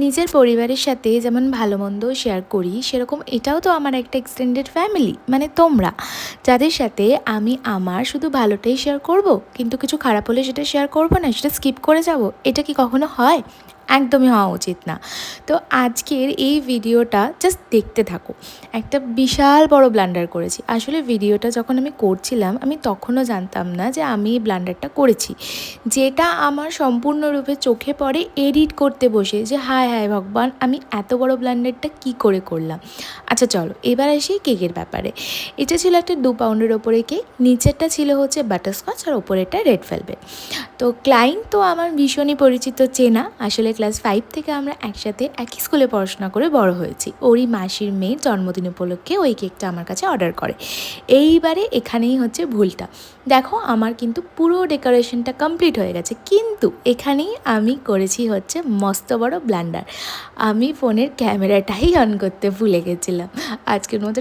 নিজের পরিবারের সাথে যেমন ভালো মন্দ শেয়ার করি, সেরকম এটাও তো আমার একটা এক্সটেন্ডেড ফ্যামিলি, মানে তোমরা, যাদের সাথে আমি আমার শুধু ভালোটাই শেয়ার করব, কিন্তু কিছু খারাপ হলে সেটা শেয়ার করব না, সেটা স্কিপ করে যাব। এটা কি কখনো হয়? একদমই হওয়া উচিত না। তো আজকের এই ভিডিওটা জাস্ট দেখতে থাকো। একটা বিশাল বড় ব্লান্ডার করেছি। আসলে ভিডিওটা যখন আমি করছিলাম, আমি তখনও জানতাম না যে আমি এই ব্লান্ডারটা করেছি, যেটা আমার সম্পূর্ণরূপে চোখে পড়ে এডিট করতে বসে, যে হায় হায় ভগবান, আমি এত বড় ব্লান্ডারটা কি করে করলাম। আচ্ছা চলো এবার আসি কেকের ব্যাপারে। এটা ছিল একটা 2 পাউন্ডের ওপরে কেক, নিচেরটা ছিল হচ্ছে বাটারস্কচ আর ওপরেরটা রেড ভেলভেট। তো ক্লায়েন্ট তো আমার ভীষণই পরিচিত চেনা, আসলে ক্লাস 5 থেকে আমরা একসাথে একই স্কুলে পড়াশোনা করে বড় হয়েছি। ওরই মাসির মেয়ের জন্মদিন উপলক্ষে ওই কেকটা আমার কাছে অর্ডার করে। এইবারে এখানেই হচ্ছে ভুলটা। দেখো আমার কিন্তু পুরো ডেকোরেশনটা কমপ্লিট হয়ে গেছে, কিন্তু এখানেই আমি করেছি হচ্ছে মস্ত বড় ব্লান্ডার। আমি ফোনের ক্যামেরাটাই অন করতে ভুলে গেছিলাম। আজকের মতো